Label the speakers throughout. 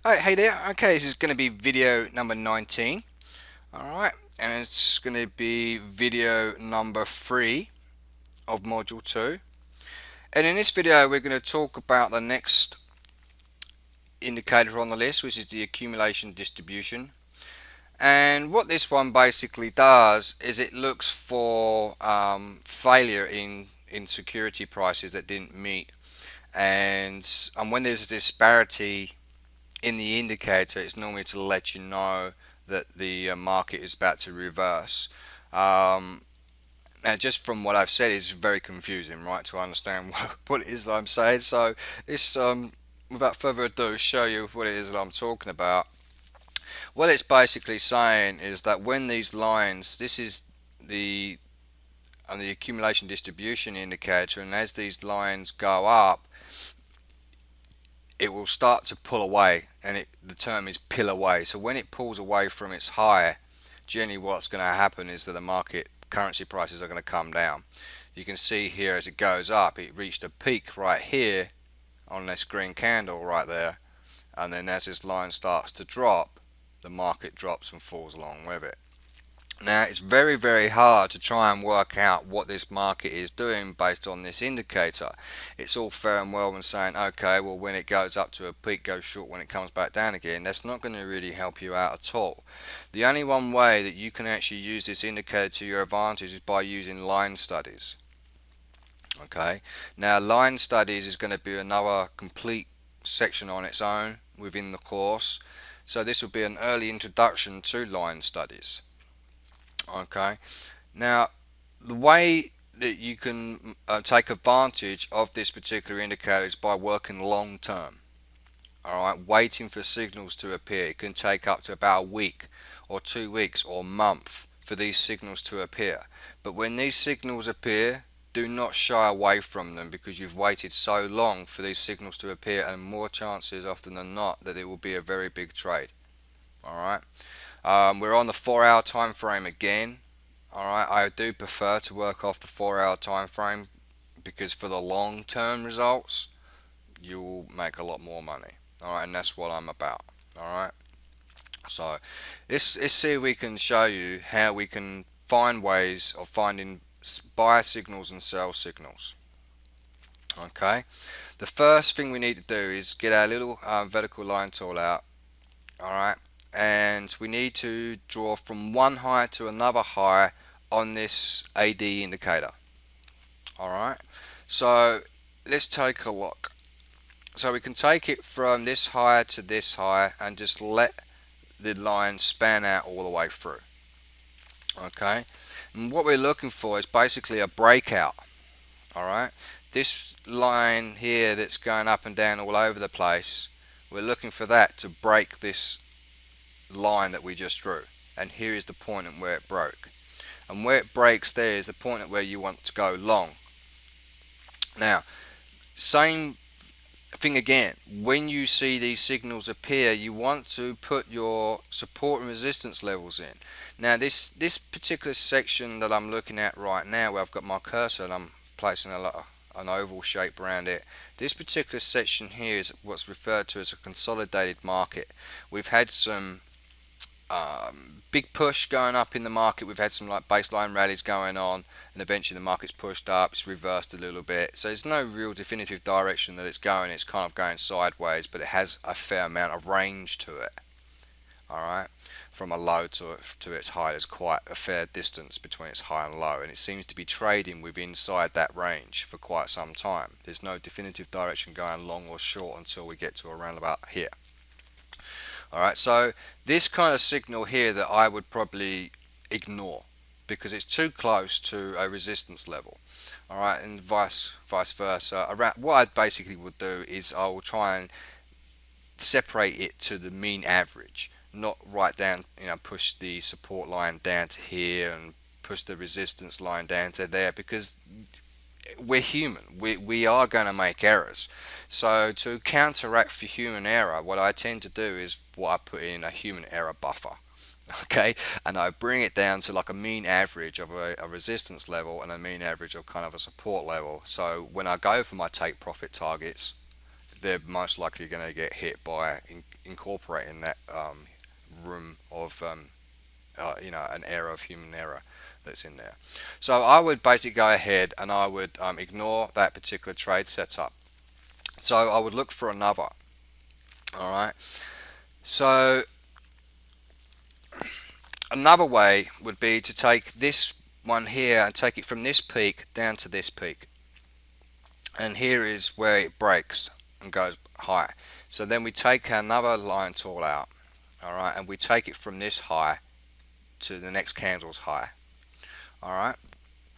Speaker 1: Alright, hey there. Okay, this is going to be video number 19. Alright, and it's going to be video number 3 of module 2. And in this video, we're going to talk about the next indicator on the list, which is the accumulation distribution. And what this one basically does is it looks for failure in security prices that didn't meet. And when there's a disparity in the indicator, it's normally to let you know that the market is about to reverse. Now, just from what I've said, it's very confusing, right, to understand what it is that I'm saying. So, it's without further ado, show you what it is that I'm talking about. What it's basically saying is that when these lines, this is the accumulation distribution indicator, and as these lines go up, it will start to pull away, and the term is pill away. So when it pulls away from its high, generally what's going to happen is that the market currency prices are going to come down. You can see here as it goes up, it reached a peak right here on this green candle right there, and then as this line starts to drop, the market drops and falls along with it. Now, it's very hard to try and work out what this market is doing based on this indicator. It's all fair and well when saying, okay, well, when it goes up to a peak, goes short, when it comes back down again. That's not going to really help you out at all. The only one way that you can actually use this indicator to your advantage is by using line studies. Okay, now line studies is going to be another complete section on its own within the course. So this will be an early introduction to line studies. Okay, now the way that you can take advantage of this particular indicator is by working long term. Alright, waiting for signals to appear. It can take up to about a week or 2 weeks or a month for these signals to appear. But when these signals appear, do not shy away from them, because you've waited so long for these signals to appear, and more chances often than not that it will be a very big trade. Alright. We're on the 4-hour time frame again. Alright, I do prefer to work off the 4-hour time frame, because for the long term results you'll make a lot more money. Alright, and that's what I'm about. Alright, so let's see if we can show you how we can find ways of finding buy signals and sell signals. Okay, the first thing we need to do is get our little vertical line tool out. Alright, and we need to draw from one high to another high on this AD indicator. Alright, so let's take a look. So we can take it from this high to this high and just let the line span out all the way through. Okay, and what we're looking for is basically a breakout. Alright, this line here that's going up and down all over the place, we're looking for that to break this line that we just drew, and here is the point at where it broke, and where it breaks there is the point at where you want to go long. Now, same thing again, when you see these signals appear, you want to put your support and resistance levels in. Now this particular section that I'm looking at right now, where I've got my cursor and I'm placing an oval shape around it, this particular section here is what's referred to as a consolidated market. We've had some big push going up in the market. We've had some like baseline rallies going on, and eventually the market's pushed up, it's reversed a little bit. So there's no real definitive direction that it's going. It's kind of going sideways, but it has a fair amount of range to it. Alright, from a low to its high, there's quite a fair distance between its high and low, and it seems to be trading within inside that range for quite some time. There's no definitive direction going long or short until we get to around about here. Alright, so this kind of signal here that I would probably ignore, because it's too close to a resistance level. Alright, and vice versa. What I basically would do is I will try and separate it to the mean average, not right down, push the support line down to here and push the resistance line down to there, because we're human. We are going to make errors. So to counteract for human error, what I tend to do is what I put in a human error buffer. Okay, and I bring it down to like a mean average of a resistance level and a mean average of kind of a support level. So when I go for my take profit targets, they're most likely going to get hit by incorporating that room of an error of human error that's in there. So I would basically go ahead and I would ignore that particular trade setup. So I would look for another. All right. So another way would be to take this one here and take it from this peak down to this peak. And here is where it breaks and goes high. So then we take another line tool out. All right. And we take it from this high to the next candle's high. All right.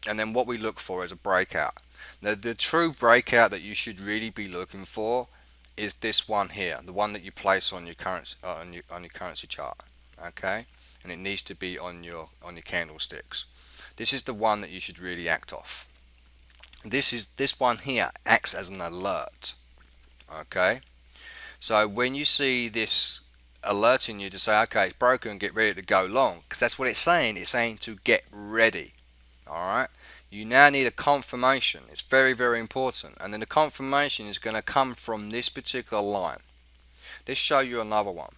Speaker 1: And then what we look for is a breakout. Now the true breakout that you should really be looking for is this one here, the one that you place on your currency on your currency chart. Okay, and it needs to be on your candlesticks. This is the one that you should really act off. This one here acts as an alert. Okay, so when you see this alerting you to say, okay, it's broken and get ready to go long, because that's what it's saying. It's saying to get ready. Alright, you now need a confirmation. It's very, very important. And then the confirmation is going to come from this particular line. Let's show you another one.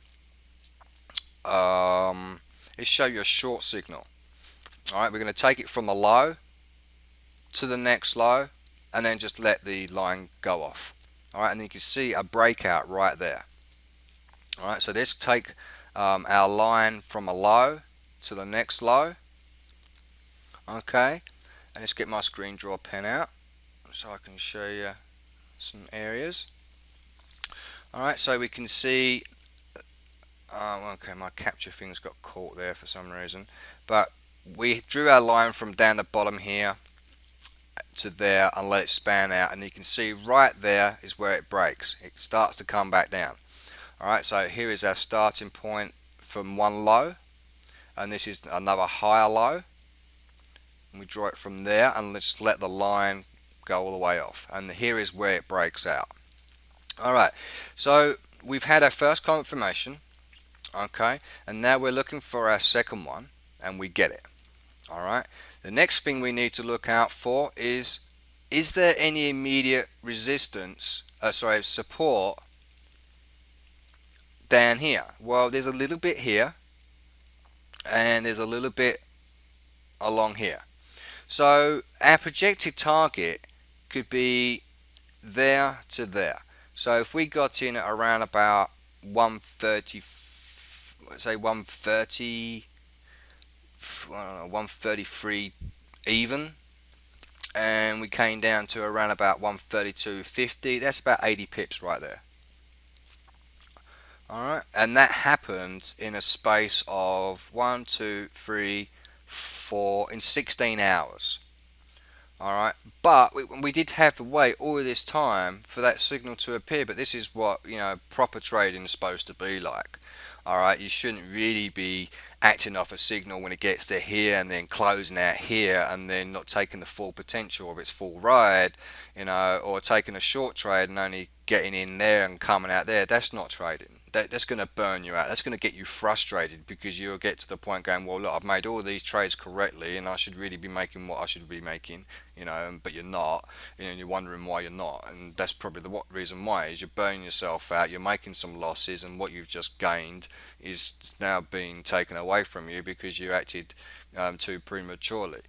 Speaker 1: Let's show you a short signal. Alright, we're going to take it from the low to the next low and then just let the line go off. Alright, and you can see a breakout right there. Alright, so let's take our line from a low to the next low. Okay, and let's get my screen draw pen out so I can show you some areas. Alright, so we can see, okay, my capture thing's got caught there for some reason, but we drew our line from down the bottom here to there and let it span out, and you can see right there is where it breaks. It starts to come back down. Alright, so here is our starting point from one low, and this is another higher low. We draw it from there and let's let the line go all the way off, and here is where it breaks out. Alright, so we've had our first confirmation, okay, and now we're looking for our second one and we get it. Alright, the next thing we need to look out for is there any immediate resistance, support down here? Well, there's a little bit here and there's a little bit along here. So our projected target could be there to there. So if we got in at around about 130, say 130, I don't know, 133 even, and we came down to around about 132.50, that's about 80 pips right there. Alright, and that happened in a space of 1, 2, 3, 4 in 16 hours. Alright, but we did have to wait all of this time for that signal to appear, but this is what, proper trading is supposed to be like. Alright, you shouldn't really be acting off a signal when it gets to here and then closing out here and then not taking the full potential of its full ride, or taking a short trade and only getting in there and coming out there. That's not trading. That's going to burn you out. That's going to get you frustrated, because you'll get to the point going, well, look, I've made all these trades correctly and I should really be making what I should be making, but you're not, and you're wondering why you're not, and that's probably the reason why, is you're burning yourself out, you're making some losses, and what you've just gained is now being taken away from you because you acted too prematurely.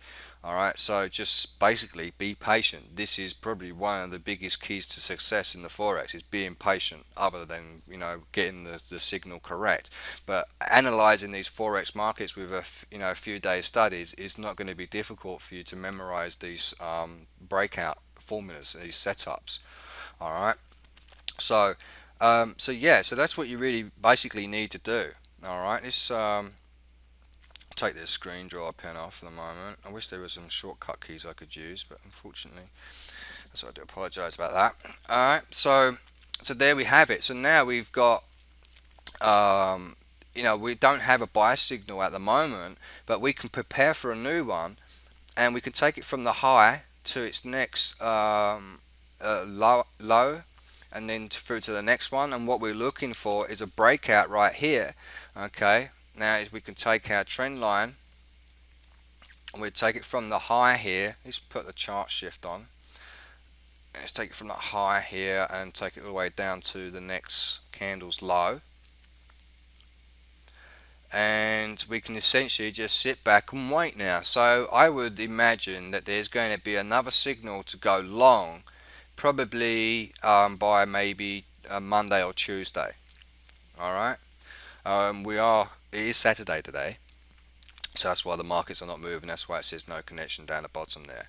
Speaker 1: Alright, so just basically be patient. This is probably one of the biggest keys to success in the Forex, is being patient, other than getting the signal correct. But analyzing these Forex markets with a few days studies is not going to be difficult for you to memorize these breakout formulas, these setups. Alright, so so that's what you really basically need to do. Alright, this take this screen drawer pen off for the moment. I wish there were some shortcut keys I could use, but unfortunately, so I do apologize about that. Alright, so there we have it. So now we've got we don't have a buy signal at the moment, but we can prepare for a new one, and we can take it from the high to its next low, and then through to the next one. And what we're looking for is a breakout right here. Okay, now we can take our trend line and we take it from the high here. Let's put the chart shift on, let's take it from that high here and take it all the way down to the next candle's low, and we can essentially just sit back and wait now. So I would imagine that there's going to be another signal to go long, probably by maybe Monday or Tuesday. Alright, it is Saturday today, so that's why the markets are not moving. That's why it says no connection down the bottom there.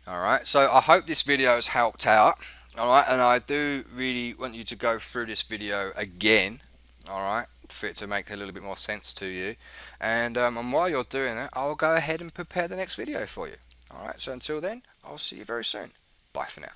Speaker 1: Alright, so I hope this video has helped out. Alright, and I do really want you to go through this video again, alright, for it to make a little bit more sense to you. And while you're doing that, I'll go ahead and prepare the next video for you. Alright, so until then, I'll see you very soon. Bye for now.